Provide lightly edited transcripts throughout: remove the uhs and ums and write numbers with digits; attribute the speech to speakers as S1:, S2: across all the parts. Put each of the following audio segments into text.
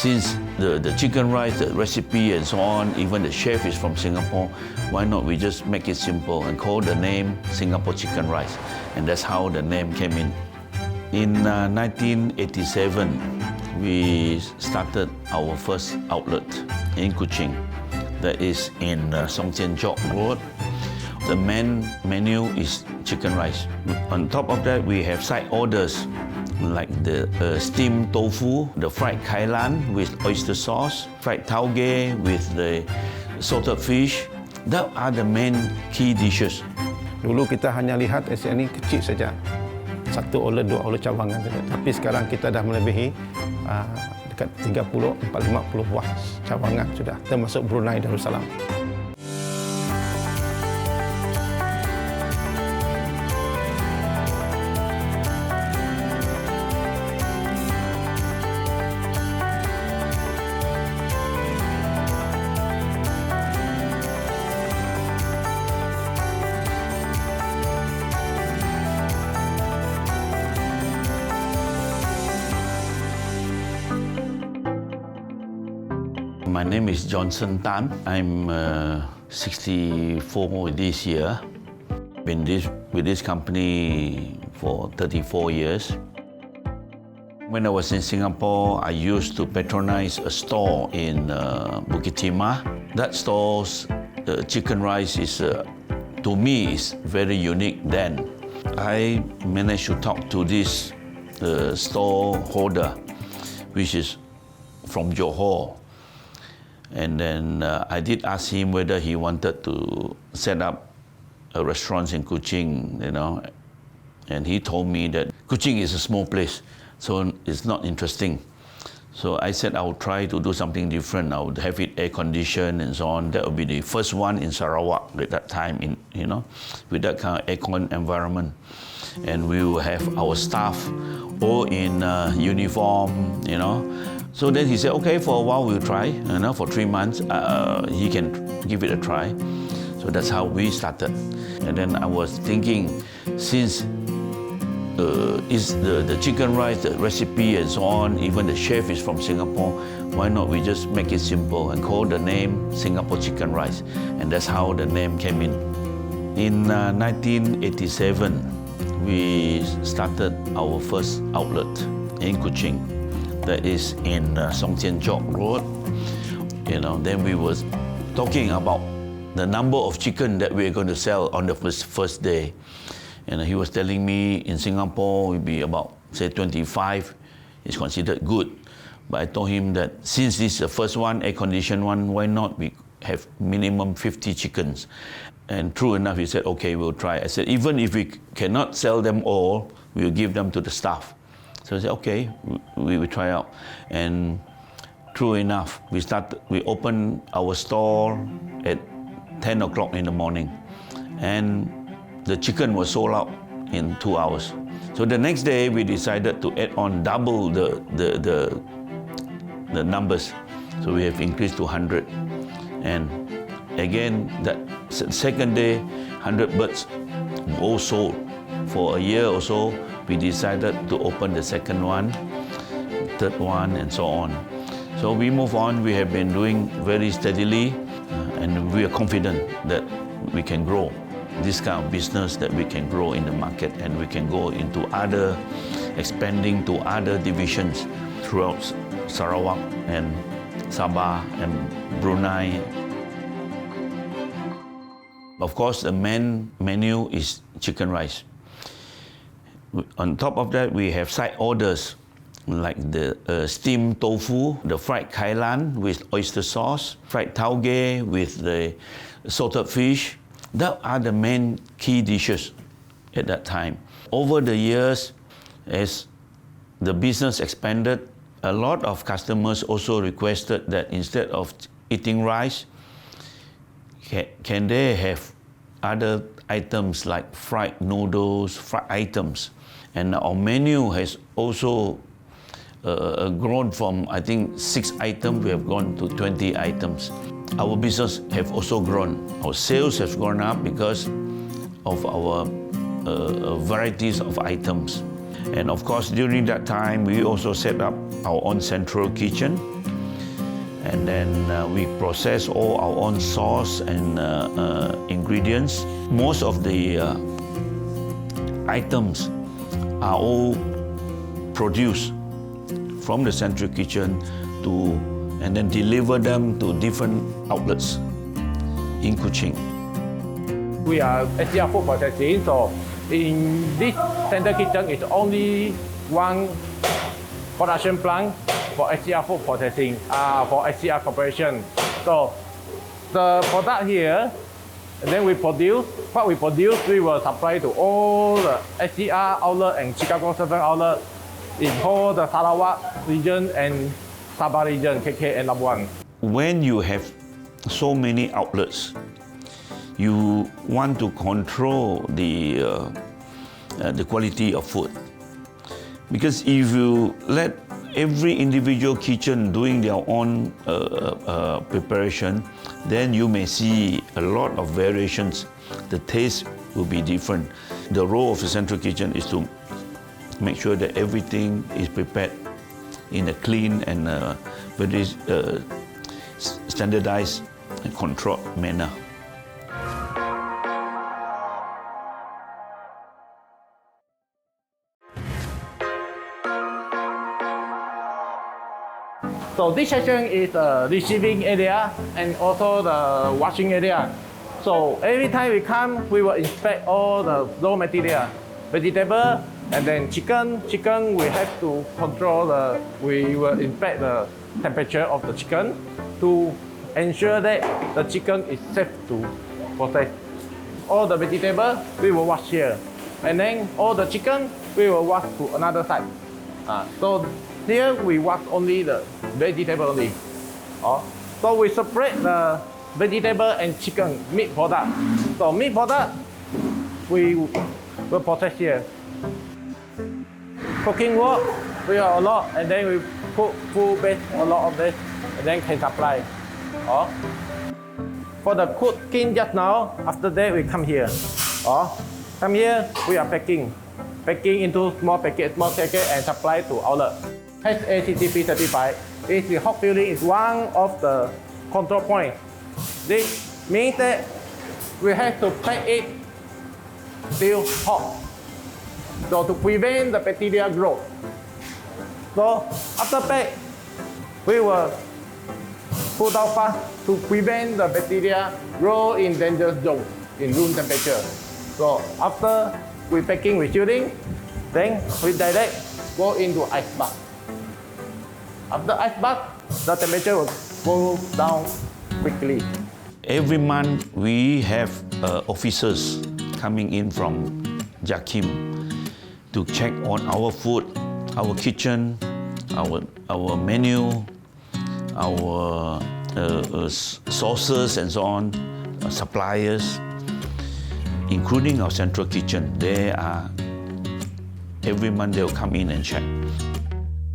S1: since the chicken rice, the recipe and so on, even the chef is from Singapore, why not we just make it simple and call the name Singapore chicken rice? And that's how the name came in. In 1987, we started our first outlet in Kuching, that is in Song Thian Cheok Road. The main menu is chicken rice. On top of that, we have side orders like the steamed tofu, the fried kailan with oyster sauce, fried tauge with the salted fish. That are the main key dishes.
S2: Dulu kita hanya lihat SN ini kecil saja. Satu outlet, dua outlet cawangan saja. Tapi sekarang kita dah melebihi dekat 30-50 buah cawangan sudah, termasuk Brunei Darussalam.
S1: My name is Johnson Tan. I'm 64 this year. Been with this company for 34 years. When I was in Singapore, I used to patronize a store in Bukit Timah. That store's chicken rice is, to me, is very unique then. I managed to talk to this store holder, which is from Johor. And then I did ask him whether he wanted to set up a restaurant in Kuching, and he told me that Kuching is a small place, so it's not interesting. So I said I would try to do something different. I would have it air-conditioned and so on. That would be the first one in Sarawak at that time, with that kind of air-con environment. And we will have our staff all in uniform, So then he said, okay, for a while we'll try. For 3 months, he can give it a try. So that's how we started. And then I was thinking, since is the chicken rice, the recipe and so on, even the chef is from Singapore, why not we just make it simple and call the name Singapore chicken rice? And that's how the name came in. In 1987, we started our first outlet in Kuching, that is in Song Thian Cheok Road. Then we were talking about the number of chicken that we are going to sell on the first day. And he was telling me in Singapore it would be about, say, 25 is considered good. But I told him that since this is the first one, air-conditioned one, why not we have minimum 50 chickens? And true enough, he said, okay, we'll try. I said, even if we cannot sell them all, we'll give them to the staff. So I said, okay, we will try out. And true enough, we opened our store at 10 o'clock in the morning. And the chicken was sold out in 2 hours. So the next day, we decided to add on double the numbers. So we have increased to 100. And again, that second day, 100 birds all sold. For a year or so, we decided to open the second one, third one, and so on. So we move on. We have been doing very steadily, and we are confident that we can grow this kind of business, that we can grow in the market, and we can go into expanding to other divisions throughout Sarawak and Sabah and Brunei. Of course, the main menu is chicken rice. On top of that, we have side orders like the steamed tofu, the fried kailan with oyster sauce, fried tauge with the salted fish. That are the main key dishes at that time. Over the years, as the business expanded, a lot of customers also requested that instead of eating rice, can they have other items like fried noodles, fried items. And our menu has also grown from, I think, 6 items, we have gone to 20 items. Our business have also grown. Our sales have gone up because of our varieties of items. And of course, during that time, we also set up our own central kitchen. And then we process all our own sauce and ingredients. Most of the items are all produced from the central kitchen and then deliver them to different outlets in Kuching.
S3: We are SCR food processing, so in this central kitchen is only one production plant for SCR food processing, for SCR Corporation. So the product here, and then we produce, what we produce, we will supply to all the SCR outlet and Chicago 7 outlet in all the Sarawak region and Sabah region, KK and Labuan.
S1: When you have so many outlets, you want to control the quality of food. Because if you let every individual kitchen doing their own preparation, then you may see a lot of variations. The taste will be different. The role of the central kitchen is to make sure that everything is prepared in a clean and very standardized and controlled manner.
S3: So this section is the receiving area and also the washing area. So every time we come, we will inspect all the raw material, vegetable, and then chicken. Chicken, we have to control we will inspect the temperature of the chicken to ensure that the chicken is safe to process. All the vegetable, we will wash here. And then all the chicken, we will wash to another side. So here we wash only the vegetable only. So we separate the vegetable and chicken meat product. So meat product, we will process here. Cooking work, we have a lot, and then we put full base a lot of this, and then can supply. For the cooking just now, after that we come here. Come here, we are packing into small packet, and supply to outlet. HACCP certified. This the hot filling is one of the control points. This means that we have to pack it still hot, so to prevent the bacteria growth. So after pack, we will cool down fast to prevent the bacteria grow in danger zone in room temperature. So after we packing, we shielding, then we direct go into ice bath. After ice bath, the temperature will go down quickly.
S1: Every month we have officers coming in from Jakim to check on our food, our kitchen, our menu, our sources and so on, suppliers, including our central kitchen. Every month they'll come in and check.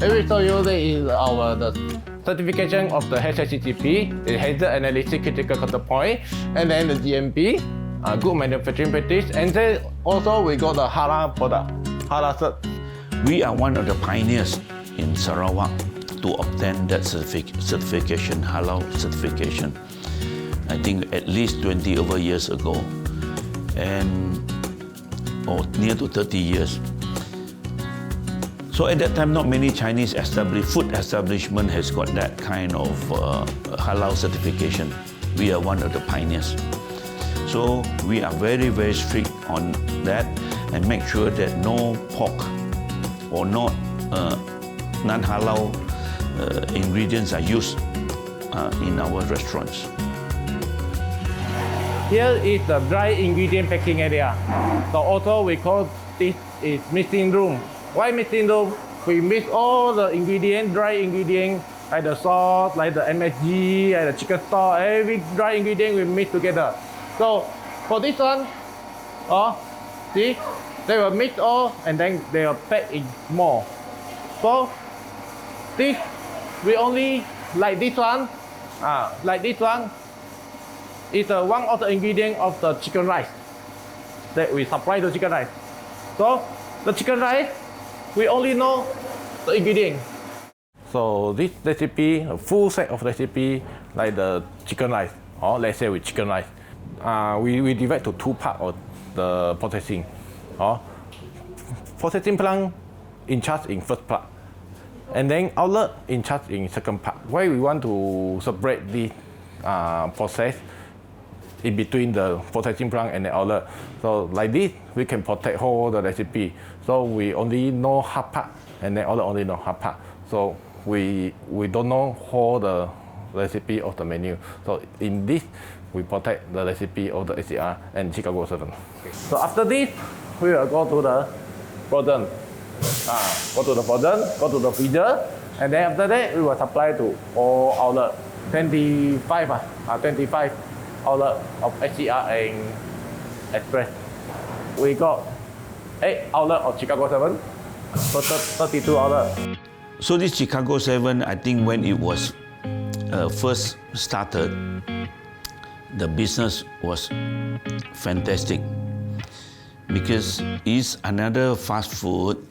S3: Every show you is the certification of the HACCP, the Hazard Analysis Critical Control Point, and then the GMP, Good Manufacturing Practice, and then also we got the Halal product, Halal cert.
S1: We are one of the pioneers in Sarawak to obtain that certification, Halal certification. I think at least 20 over years ago, or near to 30 years. So at that time, not many Chinese food establishment has got that kind of halal certification. We are one of the pioneers. So we are very, very strict on that and make sure that no pork or non-halal ingredients are used in our restaurants.
S3: Here is the dry ingredient packing area. So also we call this is mixing room. Why mixing room? We mix all the dry ingredients, like the sauce, like the MSG, like the chicken stock, every dry ingredient we mix together. So for this one, see, they will mix all and then they will pack in more. So this, we only like this one, is one of the ingredients of the chicken rice that we supply to chicken rice. So the chicken rice, we only know the ingredient. So this recipe, a full set of recipe, like the chicken rice, or let's say with chicken rice, we divide to two parts of the processing. Processing plant in charge in first part, and then outlet in charge in second part. Why we want to separate this process in between the processing plant and the outlet? So like this, we can protect whole the recipe. So we only know half part, and then outlet only know half part. So we don't know whole the recipe of the menu. So in this, we protect the recipe of the SCR and Chicago 7. So after this, we will go to the frozen. Go to the frozen, go to the freezer, and then after that, we will supply to all outlet. 25 outlet of SCR and Express. We got 8 outlet of Chicago 7, so 32 outlet.
S1: So this Chicago 7, I think when it was first started, the business was fantastic because it's another fast food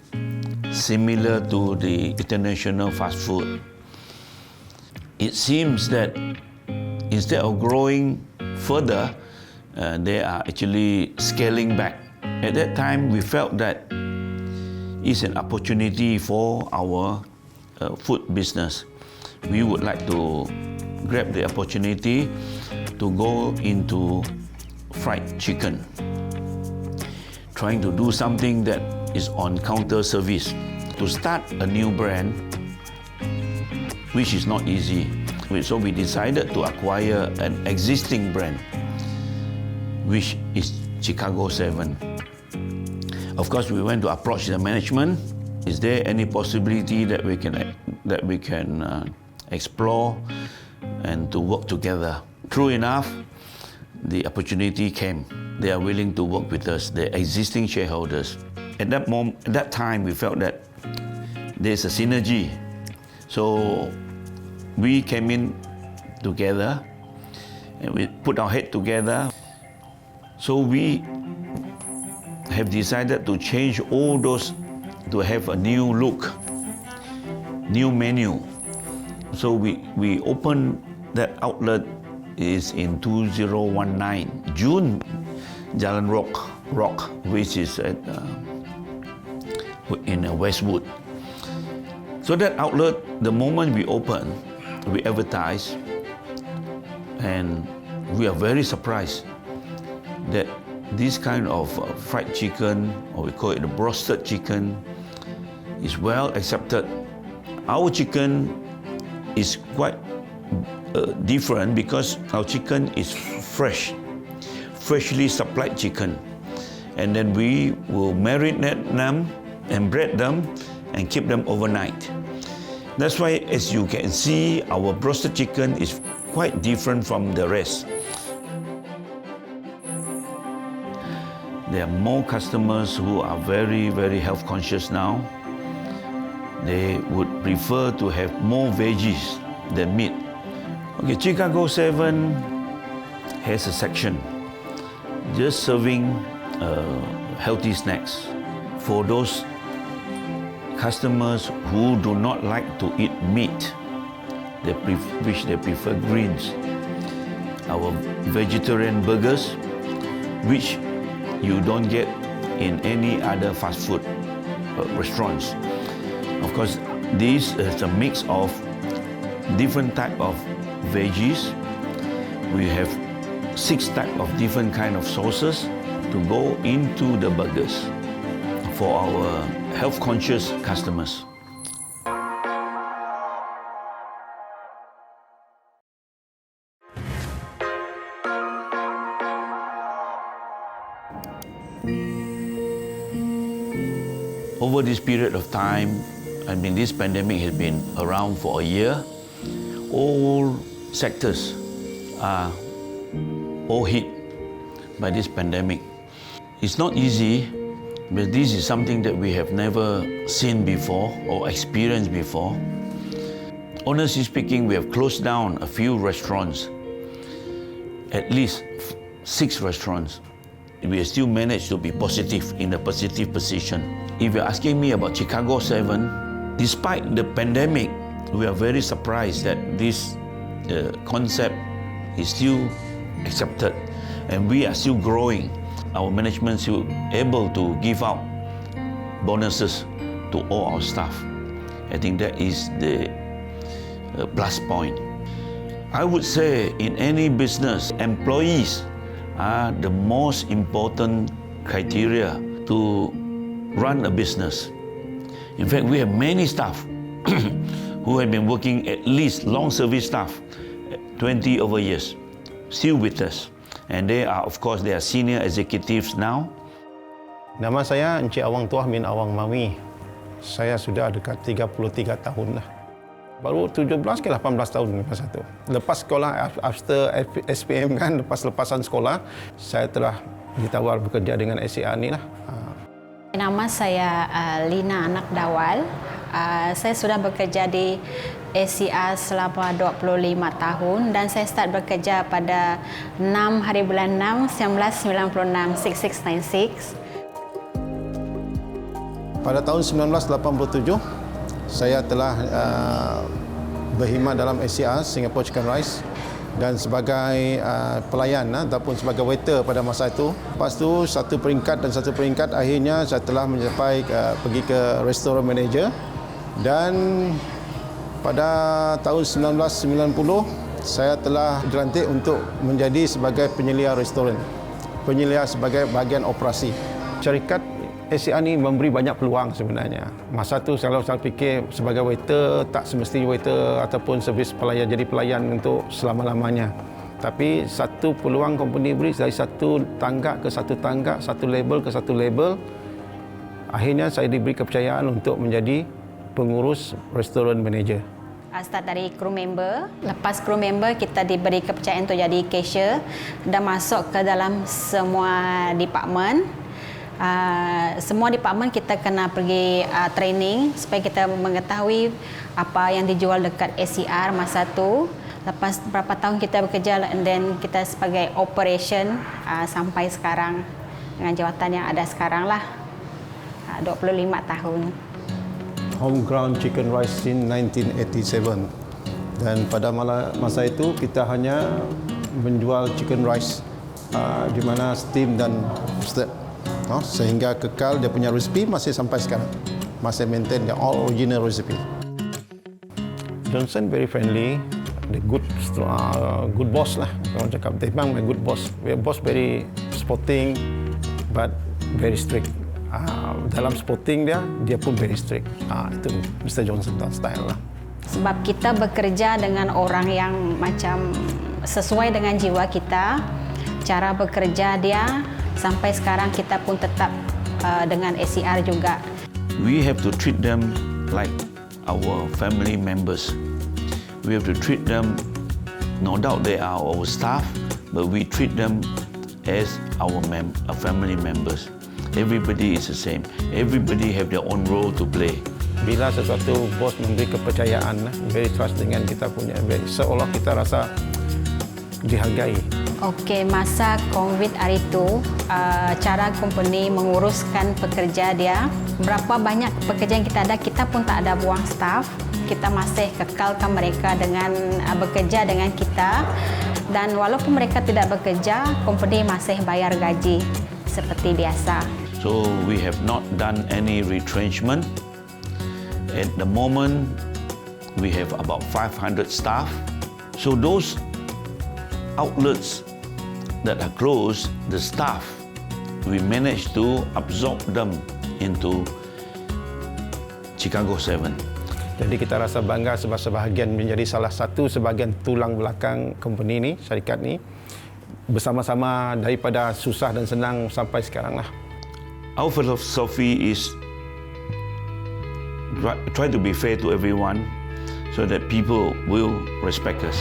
S1: similar to the international fast food. It seems that instead of growing further, they are actually scaling back. At that time, we felt that it's an opportunity for our food business. We would like to grab the opportunity to go into fried chicken, trying to do something that is on counter service, to start a new brand, which is not easy. So we decided to acquire an existing brand, which is Chicago 7. Of course, we went to approach the management. Is there any possibility that we can explore and to work together? True enough, the opportunity came. They are willing to work with us, the existing shareholders. At that time, we felt that there's a synergy. So we came in together and we put our head together. So we have decided to change all those to have a new look, new menu. So we opened that outlet is in 2019, June, Jalan Rock, which is at, in Westwood. So that outlet, the moment we opened, we advertised, and we are very surprised that this kind of fried chicken, or we call it the roasted chicken, is well accepted. Our chicken is quite different because our chicken is freshly supplied chicken, and then we will marinate them and bread them and keep them overnight. That's why, as you can see, our roasted chicken is quite different from the rest. There are more customers who are very, very health conscious now. They would prefer to have more veggies than meat. Okay, Chicago 7 has a section just serving healthy snacks for those customers who do not like to eat meat, which they prefer greens. Our vegetarian burgers, which you don't get in any other fast food restaurants. Of course, this is a mix of different type of veggies. We have 6 types of different kind of sauces to go into the burgers for our health-conscious customers. Over this period of time, I mean, this pandemic has been around for a year. All sectors are all hit by this pandemic. It's not easy, but this is something that we have never seen before or experienced before. Honestly speaking, we have closed down a few restaurants, at least 6 restaurants. We have still managed to be positive, in a positive position. If you're asking me about Chicago 7, despite the pandemic, We are very surprised that this concept is still accepted and we are still growing. Our management is still able to give out bonuses to all our staff. I think that is the plus point. I would say in any business, employees are the most important criteria to run a business. In fact, we have many staff who have been working, at least long service staff, 20 over years, still with us. And they are, of course, they are senior executives now.
S2: Nama saya Encik Awang Tuah bin Awang Mawi. Saya sudah dekat 33 tahun lah. Baru 17 ke 18 tahun masa tu. Lepas sekolah, after SPM kan, lepasan sekolah, saya telah ditawar bekerja dengan SCR ni lah.
S4: Nama saya Lina Anak Dawal. Saya sudah bekerja di SCR selama 25 tahun dan saya start bekerja pada 6 hari bulan 6 1996 6696.
S2: Pada tahun 1987, saya telah berkhidmat dalam SCR Singapore Chicken Rice dan sebagai pelayan ataupun sebagai waiter pada masa itu. Lepas tu satu peringkat akhirnya saya telah mencapai pergi ke restoran manager dan pada tahun 1990 saya telah dilantik untuk menjadi sebagai penyelia restoran. Penyelia sebagai bahagian operasi. Syarikat SCR ni memberi banyak peluang sebenarnya. Masa tu kalau saya fikir sebagai waiter tak semestinya waiter ataupun servis pelayan jadi pelayan untuk selama-lamanya. Tapi satu peluang company beri dari satu tangga ke satu tangga, satu label ke satu label. Akhirnya saya diberi kepercayaan untuk menjadi pengurus restoran manager.
S4: Start dari crew member. Lepas crew member kita diberi kepercayaan untuk jadi cashier dan masuk ke dalam semua department. Semua department kita kena pergi training supaya kita mengetahui apa yang dijual dekat SCR masa tu. Lepas berapa tahun kita bekerja dan kita sebagai operation sampai sekarang dengan jawatan yang ada sekarang lah 25 tahun.
S2: Homegrown chicken rice since 1987 dan pada masa itu kita hanya menjual chicken rice di mana steam dan roasted. Sehingga kekal dia punya resipi masih sampai sekarang. Masih maintain the all original recipe. Johnson very friendly, the good boss lah. Orang cakap, memang good boss. Boss very sporting, but very strict. Dalam sporting dia pun very strict. Itu Mr. Johnson style lah.
S4: Sebab kita bekerja dengan orang yang macam sesuai dengan jiwa kita, cara bekerja dia. Sampai sekarang kita pun tetap dengan SCR juga.
S1: We have to treat them like our family members. We have to treat them, no doubt they are our staff, but we treat them as our family members. Everybody is the same. Everybody have their own role to play.
S2: Bila sesuatu bos memberi kepercayaan, very trust dengan kita punya, seolah kita rasa dihargai.
S4: Okey, masa COVID hari itu, cara company menguruskan pekerja dia, berapa banyak pekerja yang kita ada, kita pun tak ada buang staff. Kita masih kekalkan mereka dengan bekerja dengan kita dan walaupun mereka tidak bekerja, company masih bayar gaji seperti biasa.
S1: So we have not done any retrenchment. At the moment, we have about 500 staff. So those outlets that are closed, the staff, we managed to absorb them into Chicago 7.
S2: Jadi kita rasa bangga sebab sebahagian menjadi salah satu sebahagian tulang belakang company ni, syarikat ni, bersama-sama daripada susah dan senang sampai sekarang lah.
S1: Our philosophy is try to be fair to everyone so that people will respect us.